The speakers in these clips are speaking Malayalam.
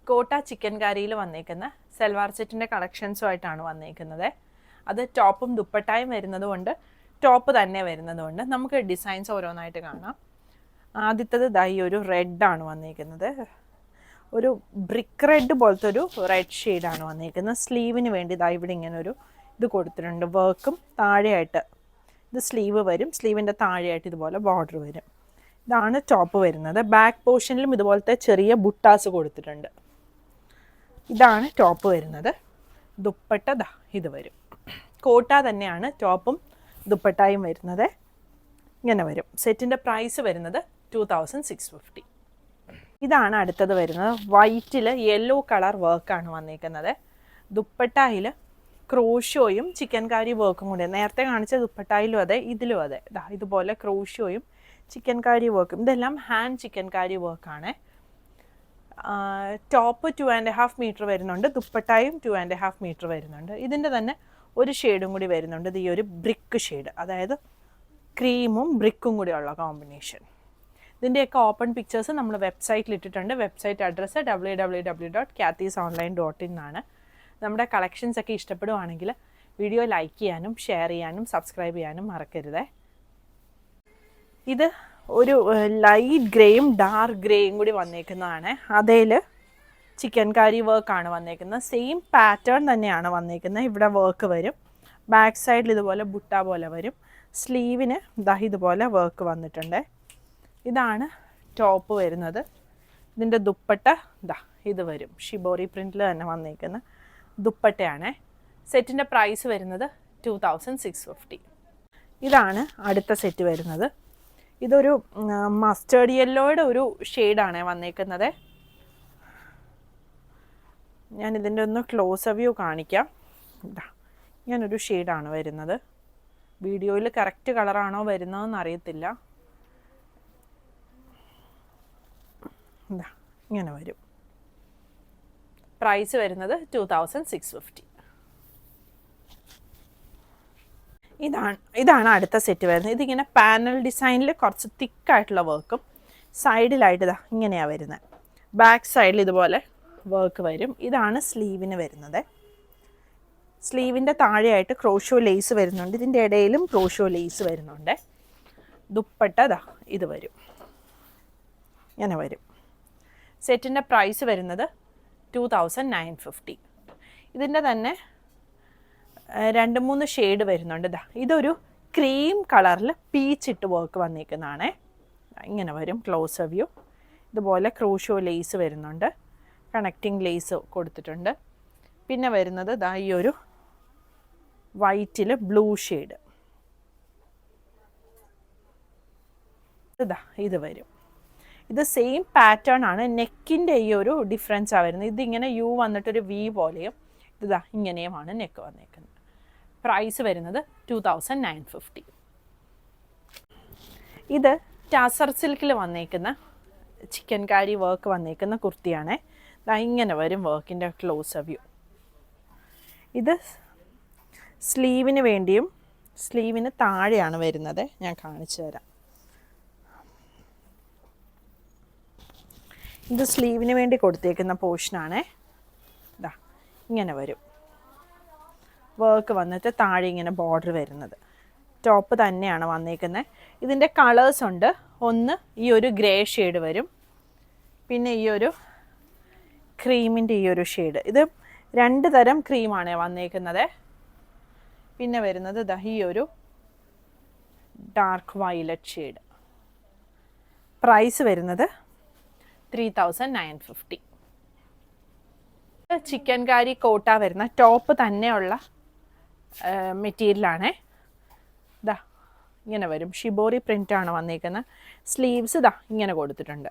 കോട്ട ചിക്കൻ കറിയിൽ വന്നേക്കുന്ന സൽവാർ സെറ്റിൻ്റെ കളക്ഷൻസുമായിട്ടാണ് വന്നേക്കുന്നത്. അത് ടോപ്പും ദുപ്പട്ടായും വരുന്നതുകൊണ്ട് ടോപ്പ് തന്നെ വരുന്നതുകൊണ്ട് നമുക്ക് ഡിസൈൻസ് ഓരോന്നായിട്ട് കാണാം. ആദ്യത്തേത് ഈ ഒരു റെഡാണ് വന്നേക്കുന്നത്. ഒരു ബ്രിക്ക് റെഡ് പോലത്തെ ഒരു റെഡ് ഷെയ്ഡാണ് വന്നേക്കുന്നത്. സ്ലീവിന് വേണ്ടി ഇവിടെ ഇങ്ങനെ ഒരു ഇത് കൊടുത്തിട്ടുണ്ട്. വർക്കും താഴെയായിട്ട് ഇത് സ്ലീവ് വരും. സ്ലീവിൻ്റെ താഴെയായിട്ട് ഇതുപോലെ ബോർഡർ വരും. ഇതാണ് ടോപ്പ് വരുന്നത്. ബാക്ക് പോർഷനിലും ഇതുപോലത്തെ ചെറിയ ബുട്ടാസ് കൊടുത്തിട്ടുണ്ട്. ഇതാണ് ടോപ്പ് വരുന്നത്. ദുപ്പട്ട ഇത് വരും. കോട്ട തന്നെയാണ് ടോപ്പും ദുപ്പട്ടായും വരുന്നത്. ഇങ്ങനെ വരും. സെറ്റിൻ്റെ പ്രൈസ് വരുന്നത് 2650. ഇതാണ് അടുത്തത് വരുന്നത്. വൈറ്റിൽ യെല്ലോ കളർ വർക്കാണ് വന്നിരിക്കുന്നത്. ദുപ്പട്ടായിൽ ക്രോഷോയും ചിക്കൻ കാരി വർക്കും കൂടി. നേരത്തെ കാണിച്ച ദുപ്പട്ടായിലും അതെ, ഇതിലും അതെ. ഇതുപോലെ ക്രോഷോയും ചിക്കൻ കാരി വർക്കും. ഇതെല്ലാം ഹാൻഡ് ചിക്കൻ കാരി വർക്കാണ്. ടോപ്പ് 2.5 മീറ്റർ വരുന്നുണ്ട്. ദുപ്പട്ടായും 2.5 മീറ്റർ വരുന്നുണ്ട്. ഇതിൻ്റെ തന്നെ ഒരു ഷെയ്ഡും കൂടി വരുന്നുണ്ട്. ഇത് ഈ ഒരു ബ്രിക്ക് ഷെയ്ഡ്, അതായത് ക്രീമും ബ്രിക്കും കൂടി ഉള്ള കോമ്പിനേഷൻ. ഇതിൻ്റെയൊക്കെ ഓപ്പൺ പിക്ചേഴ്സ് നമ്മൾ വെബ്സൈറ്റിൽ ഇട്ടിട്ടുണ്ട്. വെബ്സൈറ്റ് അഡ്രസ്സ് www.kathysonline.in എന്നാണ്. നമ്മുടെ കളക്ഷൻസ് ഒക്കെ ഇഷ്ടപ്പെടുവാണെങ്കിൽ വീഡിയോ ലൈക്ക് ചെയ്യാനും ഷെയർ ചെയ്യാനും സബ്സ്ക്രൈബ് ചെയ്യാനും മറക്കരുതേ. ഇത് ഒരു ലൈറ്റ് ഗ്രേയും ഡാർക്ക് ഗ്രേയും കൂടി വന്നേക്കുന്നതാണ്. അതിൽ ചിക്കൻ കാരി വർക്കാണ് വന്നേക്കുന്നത്. സെയിം പാറ്റേൺ തന്നെയാണ് വന്നേക്കുന്നത്. ഇവിടെ വർക്ക് വരും. ബാക്ക് സൈഡിൽ ഇതുപോലെ ബുട്ട പോലെ വരും. സ്ലീവിന് ഇതുപോലെ വർക്ക് വന്നിട്ടുണ്ട്. ഇതാണ് ടോപ്പ് വരുന്നത്. ഇതിൻ്റെ ദുപ്പട്ട ഇത് വരും. ഷിബോറി പ്രിൻറ്റിൽ തന്നെ വന്നേക്കുന്ന ദുപ്പട്ടയാണ്. സെറ്റിൻ്റെ പ്രൈസ് വരുന്നത് 2650. ഇതാണ് അടുത്ത സെറ്റ് വരുന്നത്. ഇതൊരു മസ്റ്റേർഡ് യെല്ലോയുടെ ഒരു ഷെയ്ഡാണ് വന്നേക്കുന്നത്. ഞാൻ ഇതിൻ്റെ ഒന്ന് ക്ലോസ് വ്യൂ കാണിക്കാം. ഇങ്ങനൊരു ഷെയ്ഡാണ് വരുന്നത്. വീഡിയോയിൽ കറക്റ്റ് കളറാണോ വരുന്നതെന്ന് അറിയത്തില്ല. ഇങ്ങനെ വരും. പ്രൈസ് വരുന്നത് 2650. ഇതാണ് അടുത്ത സെറ്റ് വരുന്നത്. ഇതിങ്ങനെ പാനൽ ഡിസൈനിൽ കുറച്ച് തിക്കായിട്ടുള്ള വർക്കും സൈഡിലായിട്ട് ഇങ്ങനെയാണ് വരുന്നത്. ബാക്ക് സൈഡിൽ ഇതുപോലെ വർക്ക് വരും. ഇതാണ് സ്ലീവിന് വരുന്നത്. സ്ലീവിൻ്റെ താഴെയായിട്ട് ക്രോഷോ ലേസ് വരുന്നുണ്ട്. ഇതിൻ്റെ ഇടയിലും ക്രോഷോ ലേസ് വരുന്നുണ്ട്. ദുപ്പട്ട ഇത് വരും. ഇങ്ങനെ വരും. സെറ്റിൻ്റെ പ്രൈസ് വരുന്നത് 2950. ഇതിൻ്റെ തന്നെ 2-3 ഷെയ്ഡ് വരുന്നുണ്ട്. ഇതൊരു ക്രീം കളറിൽ പീച്ചിട്ട് വർക്ക് വന്നിരിക്കുന്നതാണ്. ഇങ്ങനെ വരും ക്ലോസ് വ്യൂ. ഇതുപോലെ ക്രോഷോ ലേസ് വരുന്നുണ്ട്. കണക്റ്റിംഗ് ലേസ് കൊടുത്തിട്ടുണ്ട്. പിന്നെ വരുന്നത് ഈ ഒരു വൈറ്റിൽ ബ്ലൂ ഷെയ്ഡ്. ഇത് വരും. ഇത് സെയിം പാറ്റേൺ ആണ്. നെക്കിൻ്റെ ഈ ഒരു ഡിഫറൻസാണ് വരുന്നത്. ഇതിങ്ങനെ യു വന്നിട്ടൊരു വി പോലെയും ഇങ്ങനെയുമാണ് നെക്ക് വന്നേക്കുന്നത്. പ്രൈസ് വരുന്നത് 2950. ഇത് ടാസർ സിൽക്കിൽ വന്നേക്കുന്ന ചിക്കൻ കാരി വർക്ക് വന്നേക്കുന്ന കുർത്തിയാണ്. ഇങ്ങനെ വരും വർക്കിൻ്റെ ക്ലോസ് വ്യൂ. ഇത് സ്ലീവിന് വേണ്ടിയും സ്ലീവിന് താഴെയാണ് വരുന്നത്. ഞാൻ കാണിച്ചു തരാം. ഇത് സ്ലീവിന് വേണ്ടി കൊടുത്തേക്കുന്ന പോർഷനാണ്. ഇങ്ങനെ വരും. വർക്ക് വന്നിട്ട് താഴെ ഇങ്ങനെ ബോർഡർ വരുന്നത്. ടോപ്പ് തന്നെയാണ് വന്നേക്കുന്നത്. ഇതിൻ്റെ കളേഴ്സ് ഉണ്ട്. ഒന്ന് ഈ ഒരു ഗ്രേ ഷെയ്ഡ് വരും. പിന്നെ ഈ ഒരു ക്രീമിൻ്റെ ഈ ഒരു ഷെയ്ഡ്. ഇത് 2 തരം ക്രീമാണ് വന്നേക്കുന്നത്. പിന്നെ വരുന്നത് ഈ ഒരു ഡാർക്ക് വയലറ്റ് ഷെയ്ഡ്. പ്രൈസ് വരുന്നത് 3950. ചിക്കൻ കാരി കോട്ട വരുന്ന ടോപ്പ് തന്നെയുള്ള മെറ്റീരിയലാണ്. ഇങ്ങനെ വരും. ഷിബോറി പ്രിൻ്റാണ് വന്നിരിക്കുന്നത്. സ്ലീവ്സ് ഇങ്ങനെ കൊടുത്തിട്ടുണ്ട്.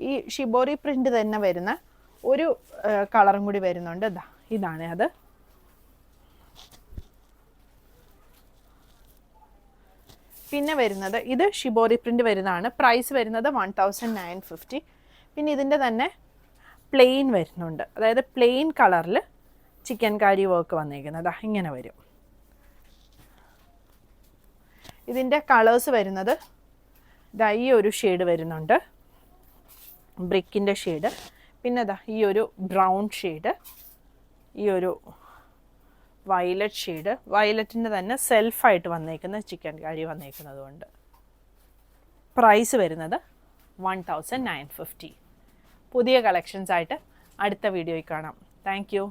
ഈ ഷിബോറി പ്രിൻ്റ് തന്നെ വരുന്ന ഒരു കളറും കൂടി വരുന്നുണ്ട്. ഇതാണ് അത്. പിന്നെ വരുന്നത് ഇത് ഷിബോറി പ്രിൻ്റ് വരുന്നതാണ്. പ്രൈസ് വരുന്നത് 1950. പിന്നെ ഇതിൻ്റെ തന്നെ പ്ലെയിൻ വരുന്നുണ്ട്. അതായത് പ്ലെയിൻ കളറിൽ ചിക്കൻ കാരി വർക്ക് വന്നിരിക്കുന്നത്. ഇങ്ങനെ വരും. ഇതിൻ്റെ കളേഴ്സ് വരുന്നത് ഈ ഒരു ഷെയ്ഡ് വരുന്നുണ്ട്. ബ്രിക്കിൻ്റെ ഷെയ്ഡ്. പിന്നെ ഇതാ ഈ ഒരു ബ്രൗൺ ഷെയ്ഡ്, ഈ ഒരു വയലറ്റ് ഷെയ്ഡ്, വയലറ്റിൻ്റെ തന്നെ സെൽഫായിട്ട് വന്നേക്കുന്ന ചിക്കൻ കറി വന്നേക്കുന്നത് കൊണ്ട്. പ്രൈസ് വരുന്നത് 1950. പുതിയ കളക്ഷൻസ് ആയിട്ട് അടുത്ത വീഡിയോയിൽ കാണാം. Thank you.